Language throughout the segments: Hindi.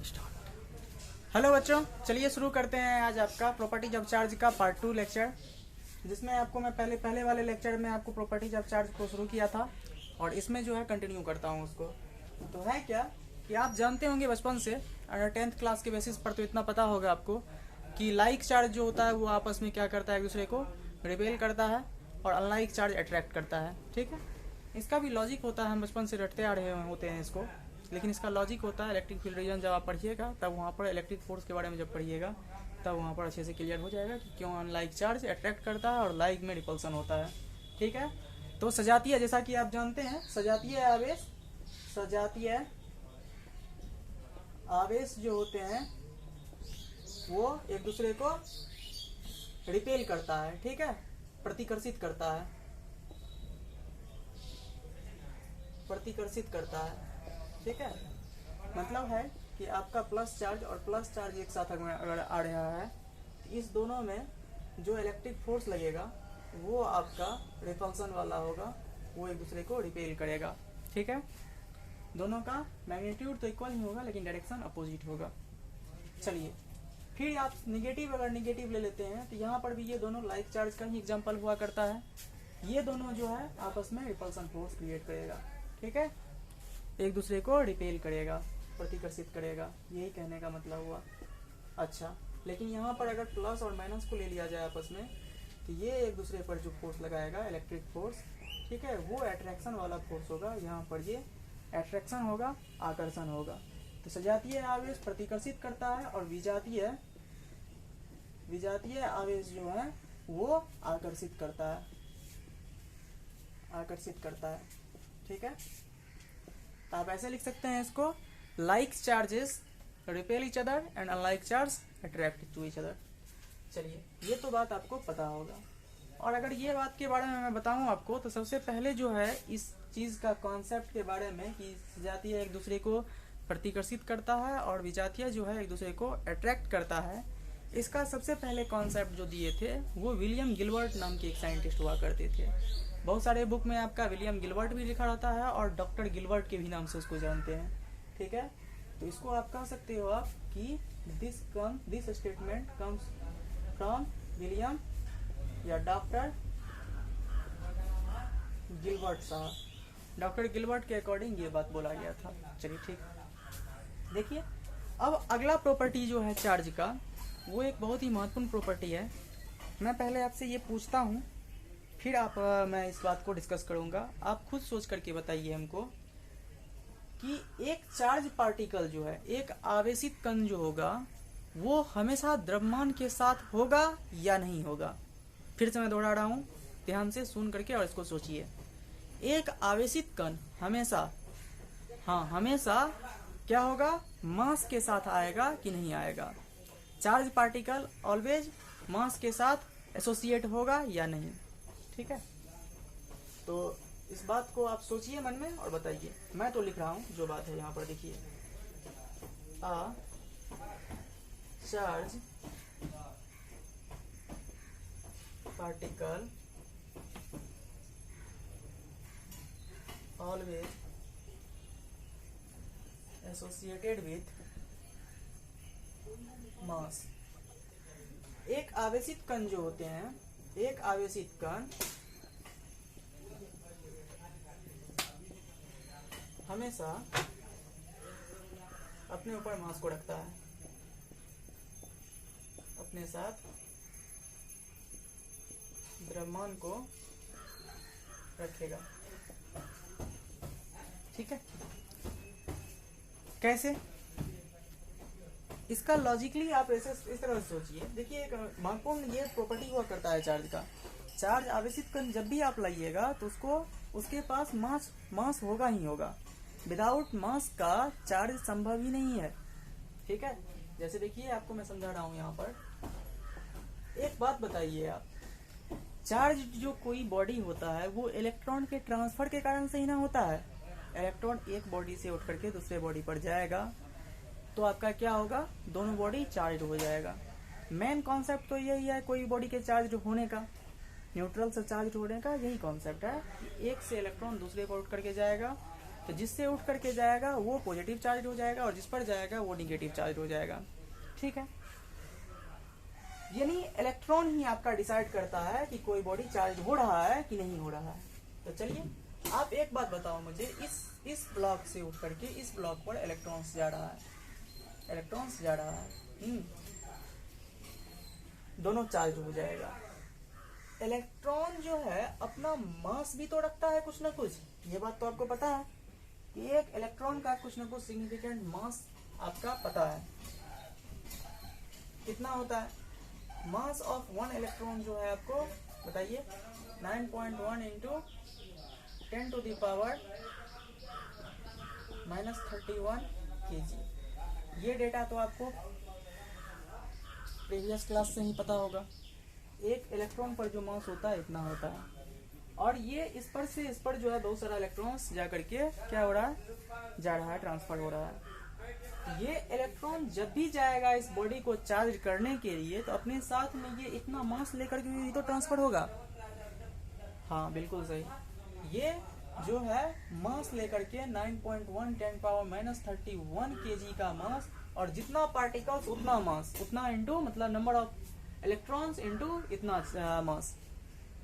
हेलो बच्चों, चलिए शुरू करते हैं आज आपका प्रॉपर्टीज ऑफ चार्ज का पार्ट 2 लेक्चर, जिसमें आपको मैं पहले वाले लेक्चर में आपको प्रॉपर्टीज ऑफ चार्ज को शुरू किया था और इसमें जो है कंटिन्यू करता हूँ उसको। तो है क्या कि आप जानते होंगे बचपन से, अगर 10th क्लास के बेसिस पर तो इतना पता होगा आपको कि लाइक चार्ज जो होता है वो आपस में क्या करता है, एक दूसरे को रिपेल करता है और अनलाइक चार्ज अट्रैक्ट करता है। ठीक है, इसका भी लॉजिक होता है, हम बचपन से रटते आ रहे होते हैं इसको, लेकिन इसका लॉजिक होता है इलेक्ट्रिक फील्ड रीजन जब आप पढ़िएगा तब वहाँ पर इलेक्ट्रिक फोर्स के बारे में जब पढ़िएगा तब वहाँ पर अच्छे से क्लियर हो जाएगा कि क्यों अनलाइक चार्ज अट्रैक्ट करता है और लाइक में रिपल्सन होता है। ठीक है, तो सजातीय, जैसा कि आप जानते हैं, सजातीय आवेश जो होते हैं वो एक दूसरे को रिपेल करता है। ठीक है, प्रतिकर्षित करता है। ठीक है, मतलब है कि आपका प्लस चार्ज और प्लस चार्ज एक साथ अगर आ रहा है तो इस दोनों में जो इलेक्ट्रिक फोर्स लगेगा वो आपका रिपल्सन वाला होगा, वो एक दूसरे को रिपेल करेगा। ठीक है, दोनों का मैग्नीट्यूड तो इक्वल ही होगा लेकिन डायरेक्शन अपोजिट होगा। चलिए फिर आप अगर निगेटिव ले लेते हैं तो यहाँ पर भी ये दोनों लाइक चार्ज का ही एग्जाम्पल हुआ करता है। ये दोनों जो है आपस में रिपल्सन फोर्स क्रिएट करेगा। ठीक है, एक दूसरे को रिपेल करेगा, प्रतिकर्षित करेगा, यही कहने का मतलब हुआ। अच्छा, लेकिन यहाँ पर अगर प्लस और माइनस को ले लिया जाए आपस में तो ये एक दूसरे पर जो फोर्स लगाएगा इलेक्ट्रिक फोर्स, ठीक है, वो अट्रैक्शन वाला फोर्स होगा। यहाँ पर ये अट्रैक्शन होगा, आकर्षण होगा। तो सजातीय आवेश प्रतिकर्षित करता है और विजातीय आवेश जो है वो आकर्षित करता है। ठीक है, तो आप ऐसे लिख सकते हैं इसको, like charges repel each other and unlike charge attract to each other. चलिए, ये तो बात आपको पता होगा। और अगर ये बात के बारे में मैं बताऊं आपको तो सबसे पहले जो है इस चीज़ का कॉन्सेप्ट के बारे में कि सजातीय एक दूसरे को प्रतिकर्षित करता है और विजातीय जो है एक दूसरे को अट्रैक्ट करता है, इसका सबसे पहले कॉन्सेप्ट जो दिए थे वो विलियम गिलबर्ट नाम के एक साइंटिस्ट हुआ करते थे। बहुत सारे बुक में आपका विलियम गिलबर्ट भी लिखा रहता है और डॉक्टर गिलबर्ट के भी नाम से उसको जानते हैं। ठीक है, तो इसको आप कह सकते हो आप कि this statement comes from William या डॉक्टर गिलबर्ट साहब। डॉक्टर गिलबर्ट के अकॉर्डिंग ये बात बोला गया था। चलिए ठीक, देखिए अब अगला प्रॉपर्टी जो है चार्ज का वो एक बहुत ही महत्वपूर्ण प्रॉपर्टी है। मैं पहले आपसे ये पूछता हूँ, फिर मैं इस बात को डिस्कस करूँगा। आप खुद सोच करके बताइए हमको कि एक चार्ज पार्टिकल जो है, एक आवेशित कण जो होगा वो हमेशा द्रव्यमान के साथ होगा या नहीं होगा। फिर से मैं दोहरा रहा हूँ, ध्यान से सुन करके और इसको सोचिए। एक आवेशित कण हमेशा क्या होगा, मास के साथ आएगा कि नहीं आएगा। चार्ज पार्टिकल ऑलवेज मास के साथ एसोसिएट होगा या नहीं। ठीक है, तो इस बात को आप सोचिए मन में और बताइए। मैं तो लिख रहा हूं जो बात है यहाँ पर, देखिए, a charge particle always associated with mass. एक आवेशित कण जो होते हैं, एक आवेशित कण हमेशा अपने ऊपर मास को रखता है, अपने साथ द्रव्यमान को रखेगा। ठीक है, कैसे? इसका लॉजिकली आप ऐसे इस तरह से सोचिए। देखिए, एक महत्वपूर्ण ये प्रॉपर्टी हुआ करता है चार्ज का। चार्ज आवेशित कण जब भी आप लाइएगा तो उसके पास मास होगा ही होगा। विदाउट मास का चार्ज संभव ही नहीं है। ठीक है, जैसे देखिए आपको मैं समझा रहा हूँ यहाँ पर। एक बात बताइए आप, चार्ज जो कोई बॉडी होता है वो इलेक्ट्रॉन के ट्रांसफर के कारण से ही ना होता है। इलेक्ट्रॉन एक बॉडी से उठ करके दूसरे बॉडी पर जाएगा तो आपका क्या होगा, दोनों बॉडी चार्ज हो जाएगा। मेन कॉन्सेप्ट तो यही है कोई बॉडी के चार्ज होने का, न्यूट्रल से चार्ज होने का, यही कॉन्सेप्ट है। एक से इलेक्ट्रॉन दूसरे पर उठ करके जाएगा तो जिससे उठ करके जाएगा वो पॉजिटिव चार्ज हो जाएगा और जिस पर जाएगा वो निगेटिव चार्ज हो जाएगा। ठीक है, यानी इलेक्ट्रॉन ही आपका डिसाइड करता है कि कोई बॉडी चार्ज हो रहा है कि नहीं हो रहा है। तो चलिए आप एक बात बताओ मुझे, इस ब्लॉक से उठ करके इस ब्लॉक पर इलेक्ट्रॉन्स जा रहा है, इलेक्ट्रॉन्स जा रहा है, दोनों चार्ज हो जाएगा। इलेक्ट्रॉन जो है अपना मास भी तो रखता है कुछ ना कुछ, ये बात तो आपको पता है कि एक इलेक्ट्रॉन का कुछ ना कुछ सिग्निफिकेंट मास आपका पता है, कितना होता है। मास ऑफ वन इलेक्ट्रॉन जो है आपको बताइए 9.1 into 10 to the power -31 kg। ये डेटा तो आपको प्रीवियस क्लास से ही पता होगा। एक इलेक्ट्रॉन पर जो मास होता है इतना होता है, और ये इस पर से इस पर जो है बहुत सारा इलेक्ट्रॉन्स जा करके क्या हो रहा है, जा रहा है, ट्रांसफर हो रहा है। ये इलेक्ट्रॉन जब भी जाएगा इस बॉडी को चार्ज करने के लिए तो अपने साथ में ये इतना मास लेकर के ही तो ट्रांसफर होगा। हाँ बिल्कुल सही, ये जो है मास लेकर के 9.1 10 पावर -31 kg का मास, और जितना पार्टिकल्स उतना मास, उतना इंटू मतलब नंबर ऑफ इलेक्ट्रॉन्स इंटू इतना मास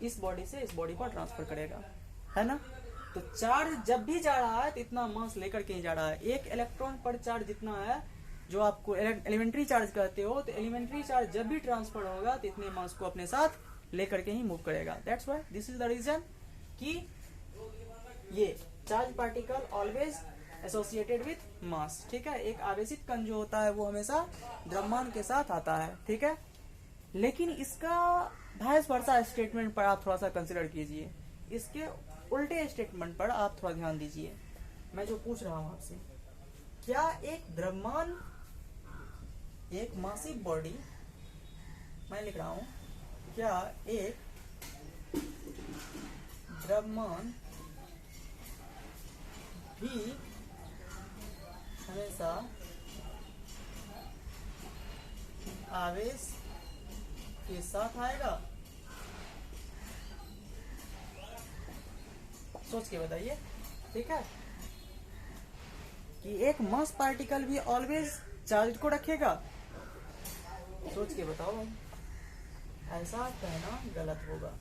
इस बॉडी से इस बॉडी पर ट्रांसफर करेगा, है ना। तो चार्ज जब भी जा रहा है तो इतना मास लेकर के ही जा रहा है। एक इलेक्ट्रॉन पर चार्ज जितना है जो आपको एलिमेंट्री चार्ज कहते हो, तो एलिमेंट्री चार्ज जब भी ट्रांसफर होगा तो इतने मास को अपने साथ लेकर के ही मूव करेगा। That's why this is the reason कि ये charge particle always associated with mass. ठीक है, एक आवेशित कण जो होता है वो हमेशा द्रव्यमान के साथ आता है। ठीक है, लेकिन इसका वाइस वर्सा स्टेटमेंट पर आप थोड़ा सा कंसिडर कीजिए, इसके उल्टे स्टेटमेंट पर आप थोड़ा ध्यान दीजिए। मैं जो पूछ रहा हूं आपसे, क्या एक द्रव्यमान, एक मासिव बॉडी, मैं लिख रहा हूं, क्या एक द्रव्यमान भी हमेशा आवेश के साथ आएगा? सोच के बताइए। ठीक है, कि एक मास पार्टिकल भी ऑलवेज चार्ज को रखेगा? सोच के बताओ भाई, ऐसा कहना गलत होगा।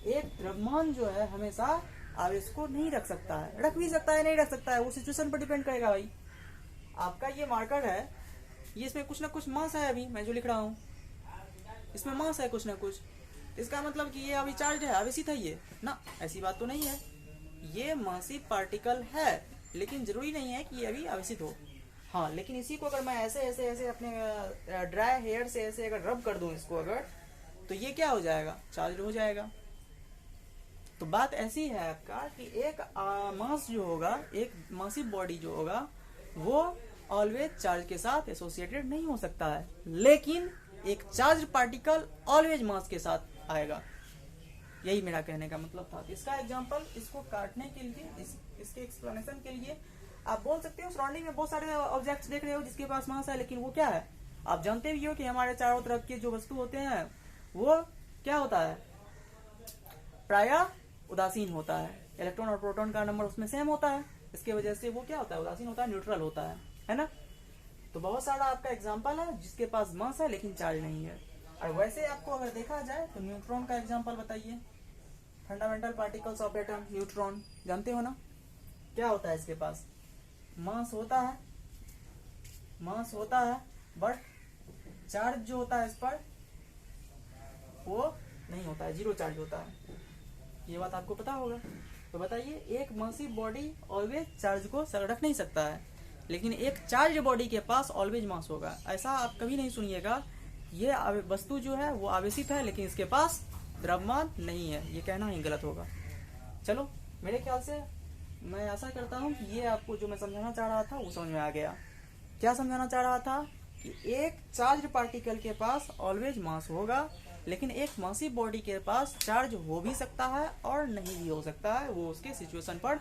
एक द्रव्यमान जो है हमेशा आवेश को नहीं रख सकता है, रख भी सकता है नहीं रख सकता है, वो सिचुएशन पर डिपेंड करेगा भाई। आपका ये मार्कर है, ये इसमें कुछ ना कुछ मास है, अभी मैं जो लिख रहा हूँ इसमें मास है कुछ ना कुछ, इसका मतलब कि ये अभी चार्ज है, आवेशित है ये ना, ऐसी बात तो नहीं है। ये मासिव पार्टिकल है लेकिन जरूरी नहीं है कि ये अभी आवेशित हो। हाँ, लेकिन इसी को अगर मैं ऐसे ऐसे ऐसे अपने ड्राई हेयर से ऐसे अगर रब कर दूं इसको अगर, तो ये क्या हो जाएगा, चार्ज हो जाएगा। तो बात ऐसी है आपका कि एक मास जो होगा, एक मासिव बॉडी जो होगा वो ऑलवेज चार्ज के साथ एसोसिएटेड नहीं हो सकता है, लेकिन एक चार्ज पार्टिकल ऑलवेज मास के साथ आएगा। यही मेरा कहने का मतलब था। इसका एग्जांपल, इसको काटने के लिए, इसके एक्सप्लेनेशन के लिए आप बोल सकते हो सराउंडिंग में बहुत सारे ऑब्जेक्ट्स देख रहे हो जिसके पास मास है, लेकिन वो क्या है आप जानते भी हो कि हमारे चारों तरफ के जो वस्तु होते हैं वो क्या होता है, प्रायः उदासीन होता है। इलेक्ट्रॉन और प्रोटॉन का नंबर उसमें सेम होता है, इसके वजह से वो क्या होता है, उदासीन होता है, न्यूट्रल होता है ना। तो बहुत सारा आपका एग्जाम्पल है जिसके पास मास है लेकिन चार्ज नहीं है। और वैसे आपको अगर देखा जाए तो न्यूट्रॉन का एग्जाम्पल बताइए। Fundamental particles of atom, neutron जानते हो ना, क्या होता है इसके पास, मास होता है, मास होता है, बट चार्ज जो होता है इस पर वो नहीं होता है, जीरो चार्ज होता है। ये बात आपको पता होगा। तो बताइए, एक मासिव बॉडी ऑलवेज चार्ज को रख नहीं सकता है, लेकिन एक चार्ज बॉडी के पास ऑलवेज मास होगा। ऐसा आप कभी नहीं सुनिएगा ये वस्तु जो है वो आवेशित है लेकिन इसके पास द्रव्यमान नहीं है, ये कहना ही गलत होगा। चलो, मेरे ख्याल से मैं आशा करता हूँ कि ये आपको जो मैं समझाना चाह रहा था वो समझ में आ गया। क्या समझाना चाह रहा था कि एक चार्ज पार्टिकल के पास ऑलवेज मास होगा, लेकिन एक मासिव बॉडी के पास चार्ज हो भी सकता है और नहीं भी हो सकता है, वो उसके सिचुएशन पर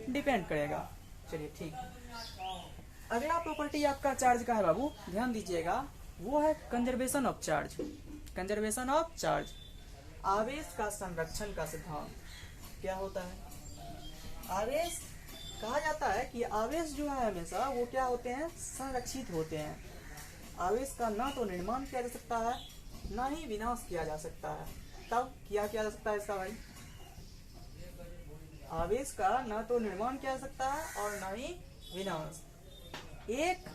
डिपेंड करेगा। चलिए ठीक, अगला प्रॉपर्टी आपका चार्ज का है बाबू, ध्यान दीजिएगा, वो है conservation of charge. Conservation of charge, आवेश का संरक्षण का सिद्धांत। क्या होता है, आवेश कहा जाता है कि आवेश जो है हमेशा वो क्या होते हैं, संरक्षित होते हैं। आवेश का ना तो निर्माण किया जा सकता है ना ही विनाश किया जा सकता है। तब क्या किया जा सकता है इसका भाई? आवेश का ना तो निर्माण किया जा सकता है और ना ही विनाश। एक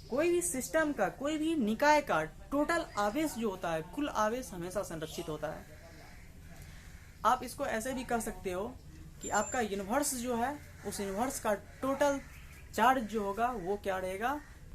कोई भी सिस्टम का, कोई भी निकाय का टोटल आवेश जो होता है, कुल आवेश हमेशा संरक्षित होता है। आप इसको ऐसे भी कह सकते हो कि आपका यूनिवर्स जो है, उस यूनिवर्स का टोटल चार्ज जो होगा वो क्या रहेगा,